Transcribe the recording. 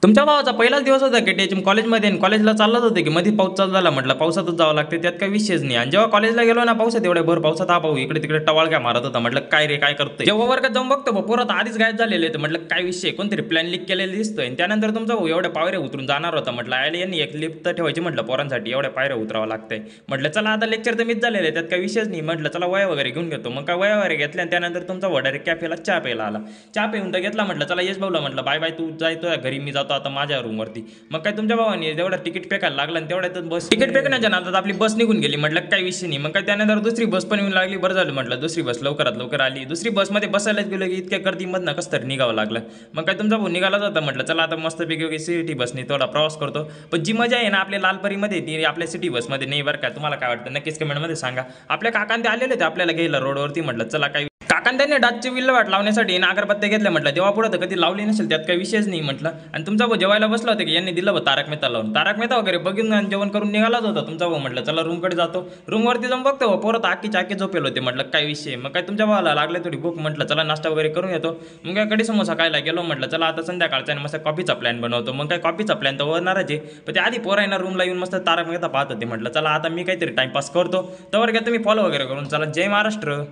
तुमच्या भावाचा पहिलाच दिवस होता केटीएचएम कॉलेजमध्ये आणि कॉलेजला चाललाच होते की मध्ये पाऊस चालू झाला. म्हटलं पावसातच जावं लागते, त्यात काही विषयच नाही. आणि जेव्हा कॉलेजला गेलो ना, पावसात एवढ्या भर पावसात हा भाऊ इकडे तिकडे टवाळक्या मारत होता. म्हटलं काय रे काय करतोय. जेव्हा वर्गात जाऊन बघतो पोरं आधीच गायब झालेले होते. म्हटलं काय विषय, कोणतरी प्लॅन लीक केलेलं दिसतोय. आणि त्यानंतर तुमचा भाऊ एवढ्या पायऱ्या उतरून जाणार होता. म्हटलं आयला यांनी एक लिफ्ट तर ठेवायची, म्हटलं पोरांसाठी एवढ्या पायऱ्या उतरावं लागतंय. म्हटलं चला आता लेक्चर तर मीच झालेले, त्यात काही विषयच नाही. म्हटलं चला वया वगैरे घेऊन घेतो. मग काय वया वगैरे घेतल्या आणि त्यानंतर तुमचा भाऊ डायरेक्ट कॅफेला चहा प्यायला आला. चहा पिऊन तर घेतला. म्हटलं चला येस भाऊला, म्हटलं बाय बाय, तू जायतो घरी, मी जातो आता माझ्या रूमवरती. मग काय तुमच्या भावाने तेवढा तिकीट फेकायला लागला आणि तेवढ्यातच बस तिकीट फेकण्याच्या नादात आपली बस निघून गेली. म्हटलं काही विषय नाही. मग काय त्यानंतर दुसरी बस पण येऊन लागली. बरं झालं म्हटलं दुसरी बस लवकरात लवकर आली. दुसरी बसमध्ये बसायलाच गेलो की इतक्या गर्दीमधनं कसं तरी निघावं लागलं. मग काय तुमचा भाऊ निघालाच होता. म्हटलं चला आता मस्तपैकी सिटी बसने थोडा प्रवास करतो. पण जी मजा आहे ना आपल्या लालपरीमध्ये ती आपल्या सिटी बसमध्ये नाही बरं का. तुम्हाला काय वाटतं नक्कीच कमेंटमध्ये सांगा. आपल्या काकांते ते आलेले होते आपल्याला घ्यायला रोडवरती. म्हटलं चला काही काकांनी त्यांनी डाचची विल्हेवाट लावण्यासाठी अगरबत्त्या घेतल्या. म्हटलं तेव्हा पुढे तर कधी लावली नसेल, त्यात काही विषयच नाही. म्हटलं आणि तुमचा भाऊ जेवायला बसला होता की यांनी दिलं तारक मेहता लावून. तारक मेहता वगैरे बघून जेवण करून निघालाच होता तुमचा भाऊ. म्हटलं चला रूमकडे जातो. रूमवरती जाऊन बघतो पोरं आकी चाकी झोपेल होते. म्हटलं काय विषय. मग काय तुमच्या भावाला लागले थोडी भूक. म्हटलं चला नाश्ता वगैरे करून येतो. मग काय कडी समोसा खायला गेलो. म्हटलं चला आता संध्याकाळचा मस्त कॉफीचा प्लॅन बनवतो. मग काय कॉफीचा प्लॅन तर होणारच आहे. पण ते आधी पोरं आहे ना रूमला येऊन मस्त तारक मेहता पाहत होते. म्हटलं चला आता मी काहीतरी टाइमपास करतो, तर काय तुम्ही फॉलो वगैरे करून चला. जय महाराष्ट्र.